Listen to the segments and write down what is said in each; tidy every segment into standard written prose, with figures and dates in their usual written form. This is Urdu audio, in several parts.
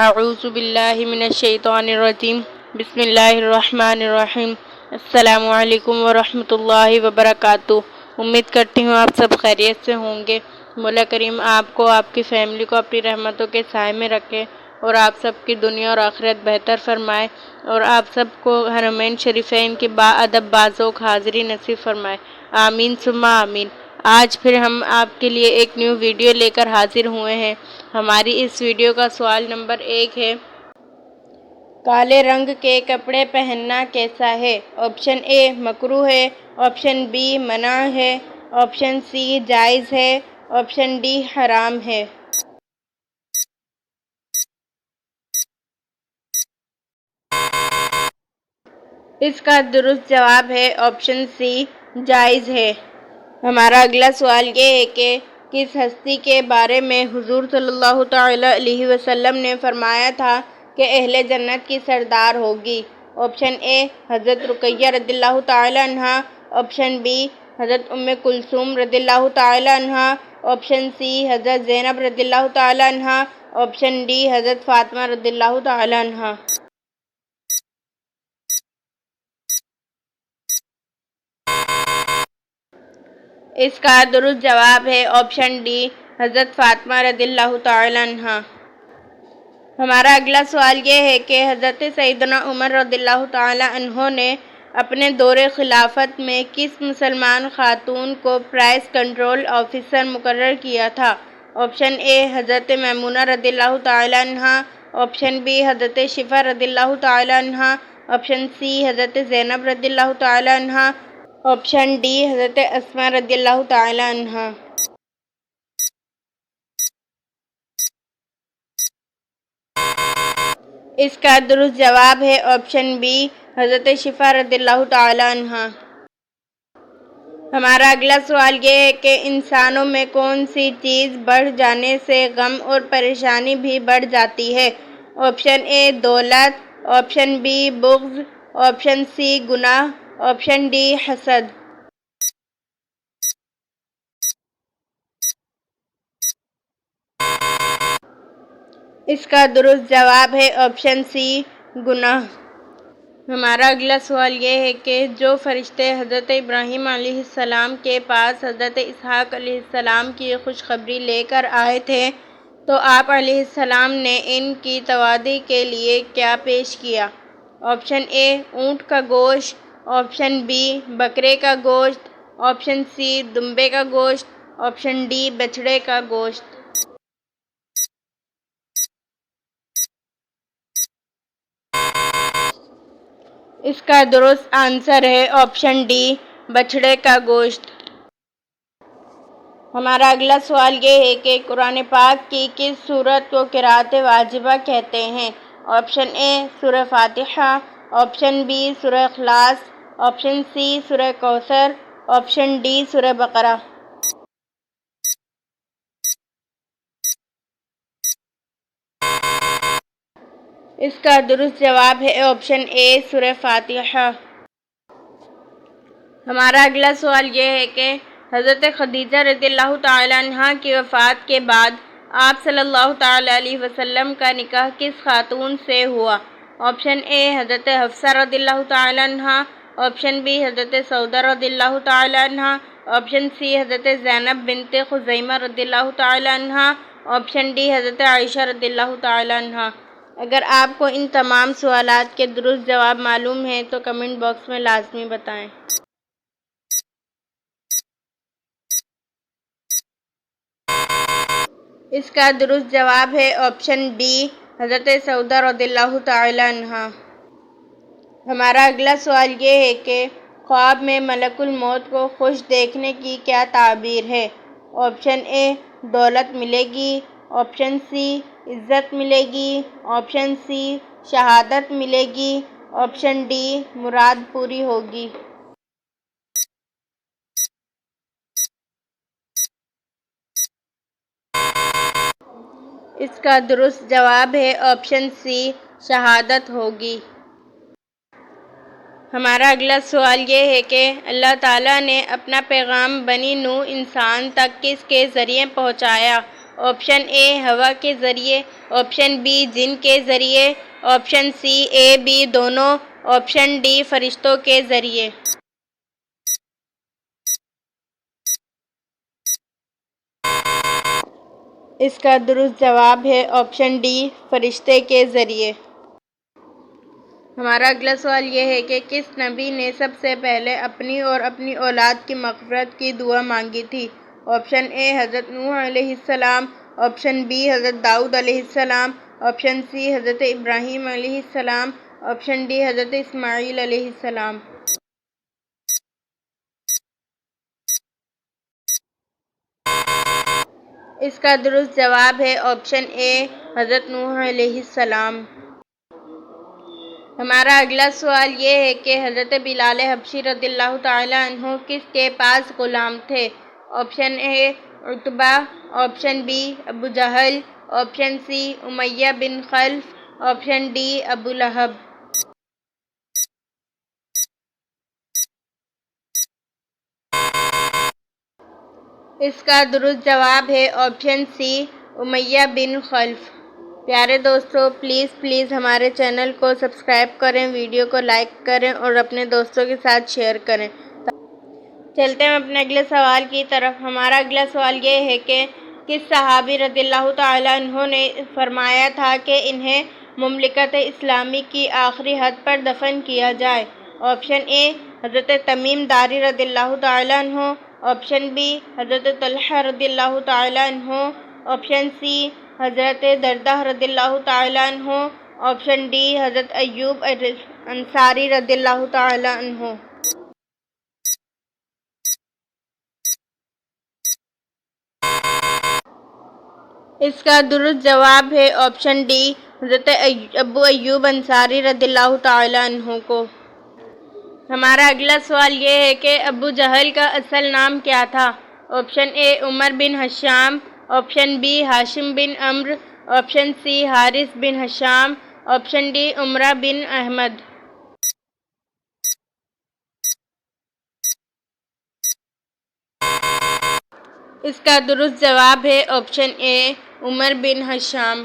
اعوذ باللہ من الشیطان الرجیم بسم اللہ الرحمن الرحیم السلام علیکم ورحمۃ اللہ وبرکاتہ۔ امید کرتی ہوں آپ سب خیریت سے ہوں گے۔ مولا کریم آپ کو، آپ کی فیملی کو اپنی رحمتوں کے سائے میں رکھے اور آپ سب کی دنیا اور آخرت بہتر فرمائے اور آپ سب کو حرمین شریفین کی با ادب بازوق حاضری نصیب فرمائے، آمین ثم آمین۔ آج پھر ہم آپ کے لیے ایک نیو ویڈیو لے کر حاضر ہوئے ہیں۔ ہماری اس ویڈیو کا سوال نمبر 1 ہے، کالے رنگ کے کپڑے پہننا کیسا ہے؟ آپشن اے مکروہ ہے، آپشن بی منع ہے، آپشن سی جائز ہے، آپشن ڈی حرام ہے۔ اس کا درست جواب ہے آپشن سی جائز ہے۔ ہمارا اگلا سوال یہ ہے کہ کس ہستی کے بارے میں حضور صلی اللہ تعالی علیہ وسلم نے فرمایا تھا کہ اہل جنت کی سردار ہوگی؟ آپشن اے حضرت رقیہ رضی اللہ تعالی عنہا، آپشن بی حضرت ام کلثوم رضی اللہ تعالی عنہا، آپشن سی حضرت زینب رضی اللہ تعالی عنہا، آپشن ڈی حضرت فاطمہ رضی اللہ تعالی عنہا۔ اس کا درست جواب ہے آپشن ڈی حضرت فاطمہ رضی اللہ تعالی عنہا۔ ہمارا اگلا سوال یہ ہے کہ حضرت سیدنا عمر رضی اللہ تعالی عنہ نے اپنے دور خلافت میں کس مسلمان خاتون کو پرائس کنٹرول آفیسر مقرر کیا تھا؟ آپشن اے حضرت میمونہ رضی اللہ تعالی عنہا، آپشن بی حضرت شفا رضی اللہ تعالی عنہا، آپشن سی حضرت زینب رضی اللہ تعالی عنہا، آپشن ڈی حضرت اسماء رضی اللہ تعالی عنہا۔ اس کا درست جواب ہے آپشن بی حضرت شفا رضی اللہ تعالی عنہا۔ ہمارا اگلا سوال یہ ہے کہ انسانوں میں کون سی چیز بڑھ جانے سے غم اور پریشانی بھی بڑھ جاتی ہے؟ آپشن اے دولت، آپشن بی بغض، آپشن سی گناہ، آپشن ڈی حسد۔ اس کا درست جواب ہے آپشن سی گناہ۔ ہمارا اگلا سوال یہ ہے کہ جو فرشتے حضرت ابراہیم علیہ السلام کے پاس حضرت اسحاق علیہ السلام کی خوشخبری لے کر آئے تھے تو آپ علیہ السلام نے ان کی تواضع کے لیے کیا پیش کیا؟ آپشن اے اونٹ کا گوشت، آپشن بی بکرے کا گوشت، آپشن سی دمبے کا گوشت، آپشن ڈی بچڑے کا گوشت۔ اس کا درست آنسر ہے آپشن ڈی بچھڑے کا گوشت۔ ہمارا اگلا سوال یہ ہے کہ قرآن پاک کی کس سورت کو قرأت واجبہ کہتے ہیں؟ آپشن اے سورہ فاتحہ، آپشن بی سورہ اخلاص، آپشن سی سورہ کوثر، آپشن ڈی سورہ بقرہ۔ اس کا درست جواب ہے آپشن اے سورہ فاتحہ۔ ہمارا اگلا سوال یہ ہے کہ حضرت خدیجہ رضی اللہ تعالی عنہا کی وفات کے بعد آپ صلی اللہ تعالی علیہ وسلم کا نکاح کس خاتون سے ہوا؟ آپشن اے حضرت حفصہ رضی اللہ تعالی عنہا، آپشن بی حضرت سودہ رضی اللہ تعالی عنہا، آپشن سی حضرت زینب بنت خزیمہ رضی اللہ تعالی عنہا، آپشن ڈی حضرت عائشہ رضی اللہ تعالی عنہا۔ اگر آپ کو ان تمام سوالات کے درست جواب معلوم ہیں تو کمنٹ باکس میں لازمی بتائیں۔ اس کا درست جواب ہے آپشن ڈی حضرت سودہ رضی اللہ تعالی عنہا۔ ہمارا اگلا سوال یہ ہے کہ خواب میں ملک الموت کو خوش دیکھنے کی کیا تعبیر ہے؟ آپشن اے دولت ملے گی، آپشن سی عزت ملے گی، آپشن سی شہادت ملے گی، آپشن ڈی مراد پوری ہوگی۔ اس کا درست جواب ہے آپشن سی شہادت ہوگی۔ ہمارا اگلا سوال یہ ہے کہ اللہ تعالیٰ نے اپنا پیغام بنی نوح انسان تک کس کے ذریعے پہنچایا؟ آپشن اے ہوا کے ذریعے، آپشن بی جن کے ذریعے، آپشن سی اے بی دونوں، آپشن ڈی فرشتوں کے ذریعے۔ اس کا درست جواب ہے آپشن ڈی فرشتے کے ذریعے۔ ہمارا اگلا سوال یہ ہے کہ کس نبی نے سب سے پہلے اپنی اور اپنی اولاد کی مغفرت کی دعا مانگی تھی؟ آپشن اے حضرت نوح علیہ السلام، آپشن بی حضرت داؤد علیہ السلام، آپشن سی حضرت ابراہیم علیہ السلام، آپشن ڈی حضرت اسماعیل علیہ السلام۔ اس کا درست جواب ہے آپشن اے حضرت نوح علیہ السلام۔ ہمارا اگلا سوال یہ ہے کہ حضرت بلال حبشی رضی اللہ تعالیٰ عنہ کس کے پاس غلام تھے؟ Option A Utbah, option B Abu Jahl, option C Umayyah bin Khalaf, option D ابو لہب۔ اس کا درست جواب ہے آپشن سی امیہ بن خلف۔ پیارے دوستو، پلیز ہمارے چینل کو سبسکرائب کریں، ویڈیو کو لائک کریں اور اپنے دوستوں کے ساتھ شیئر کریں۔ چلتے ہیں اپنے اگلے سوال کی طرف۔ ہمارا اگلا سوال یہ ہے کہ کس صحابی رضی اللہ تعالیٰ عنہ نے فرمایا تھا کہ انہیں مملکت اسلامی کی آخری حد پر دفن کیا جائے؟ آپشن اے حضرت تمیم داری رضی اللہ تعالیٰ عنہ، آپشن بی حضرت طلحہ رضی اللہ تعالیٰ عنہ، آپشن سی حضرت دردہ رضی اللہ تعالیٰ عنہ، آپشن ڈی حضرت ایوب انصاری رضی اللہ تعالیٰ عنہ۔ اس کا درست جواب ہے آپشن ڈی حضرت ابو ایوب انصاری رضی اللہ تعالیٰ عنہ کو۔ ہمارا اگلا سوال یہ ہے کہ ابو جہل کا اصل نام کیا تھا؟ آپشن اے عمر بن ہشام، آپشن بی ہاشم بن عمرو، آپشن سی حارث بن ہشام، آپشن ڈی عمرہ بن احمد۔ اس کا درست جواب ہے آپشن اے عمر بن ہشام۔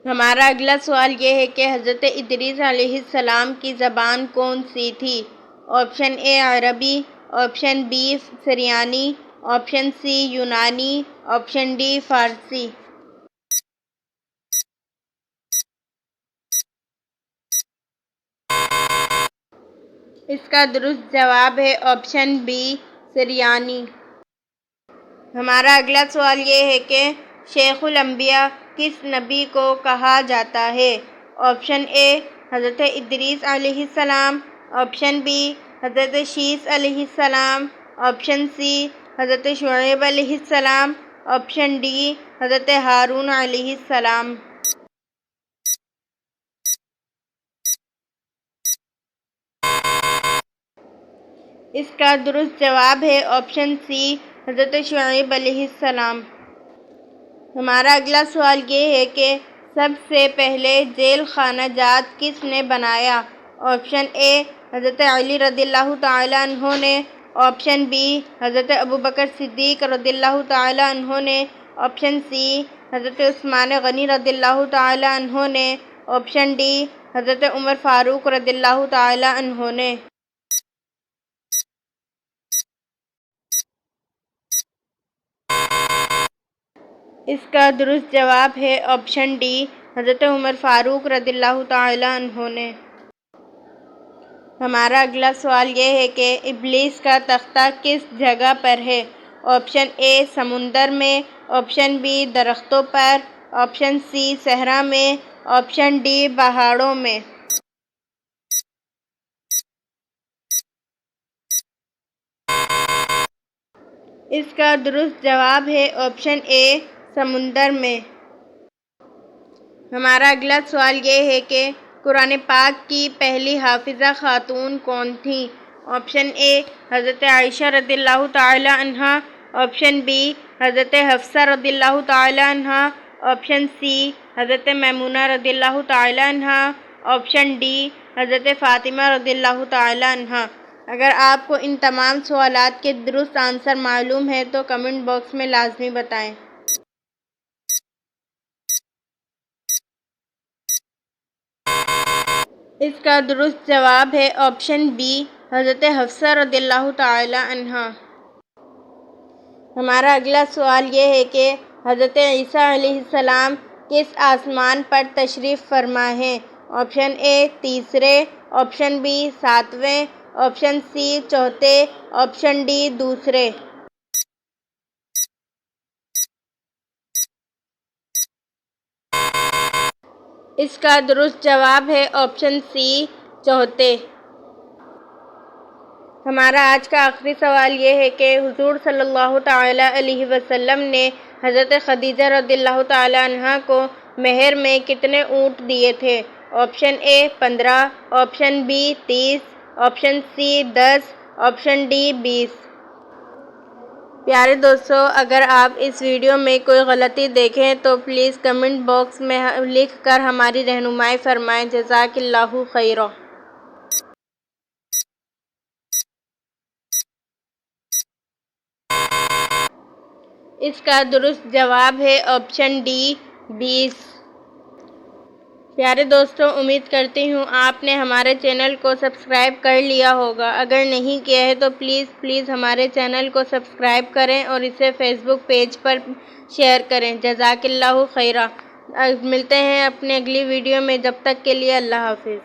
ہمارا اگلا سوال یہ ہے کہ حضرت ادریس علیہ السلام کی زبان کون سی تھی؟ آپشن اے عربی، آپشن بی سریانی، آپشن سی یونانی، آپشن ڈی فارسی۔ اس کا درست جواب ہے آپشن بی سریانی۔ ہمارا اگلا سوال یہ ہے کہ شیخ الانبیاء کس نبی کو کہا جاتا ہے؟ آپشن اے حضرت ادریس علیہ السلام، آپشن بی حضرت شیس علیہ السلام، آپشن سی حضرت شعیب علیہ السلام، آپشن ڈی حضرت ہارون علیہ السلام۔ اس کا درست جواب ہے آپشن سی حضرت شعیب علیہ السلام۔ ہمارا اگلا سوال یہ ہے کہ سب سے پہلے ذیل خانہ جات کس نے بنایا؟ آپشن اے حضرت علی رضی اللہ تعالیٰ عنہ نے، آپشن بی حضرت ابوبکر صدیق رضی اللہ تعالیٰ عنہ نے، آپشن سی حضرت عثمان غنی رضی اللہ تعالیٰ عنہ نے، آپشن ڈی حضرت عمر فاروق رضی اللہ تعالیٰ عنہ نے۔ اس کا درست جواب ہے آپشن ڈی حضرت عمر فاروق رضی اللہ تعالیٰ عنہ نے۔ ہمارا اگلا سوال یہ ہے کہ ابلیس کا تختہ کس جگہ پر ہے؟ آپشن اے سمندر میں، آپشن بی درختوں پر، آپشن سی صحرا میں، آپشن ڈی پہاڑوں میں۔ اس کا درست جواب ہے آپشن اے سمندر میں۔ ہمارا اگلا سوال یہ ہے کہ قرآن پاک کی پہلی حافظہ خاتون کون تھیں؟ آپشن اے حضرت عائشہ رضی اللہ تعالیٰ عنہا، آپشن بی حضرت حفصہ رضی اللہ تعالیٰ عنہا، آپشن سی حضرت میمونہ رضی اللہ تعالیٰ عنہا، آپشن ڈی حضرت فاطمہ رضی اللہ تعالیٰ عنہا۔ اگر آپ کو ان تمام سوالات کے درست آنسر معلوم ہے تو کمنٹ باکس میں لازمی بتائیں۔ اس کا درست جواب ہے آپشن بی، حضرت حفصہ رضی اللہ تعالی عنہا۔ ہمارا اگلا سوال یہ ہے کہ حضرت عیسیٰ علیہ السلام کس آسمان پر تشریف فرما ہیں؟ آپشن اے تیسرے، آپشن بی ساتویں، آپشن سی چوتھے، آپشن ڈی دوسرے۔ اس کا درست جواب ہے آپشن سی چوتھے۔ ہمارا آج کا آخری سوال یہ ہے کہ حضور صلی اللہ تعالی علیہ وسلم نے حضرت خدیجہ رضی اللہ تعالی عنہا کو مہر میں کتنے اونٹ دیے تھے؟ Option A 15، option B 30، option C 10، option D 20۔ پیارے دوستو، اگر آپ اس ویڈیو میں کوئی غلطی دیکھیں تو پلیز کمنٹ باکس میں لکھ کر ہماری رہنمائی فرمائیں۔ جزاک اللہ خیرا۔ اس کا درست جواب ہے آپشن ڈی 20۔ پیارے دوستوں، امید کرتی ہوں آپ نے ہمارے چینل کو سبسکرائب کر لیا ہوگا۔ اگر نہیں کیا ہے تو پلیز ہمارے چینل کو سبسکرائب کریں اور اسے فیس بک پیج پر شیئر کریں۔ جزاک اللہ خیرا۔ ملتے ہیں اپنے اگلی ویڈیو میں، جب تک کے لیے اللہ حافظ۔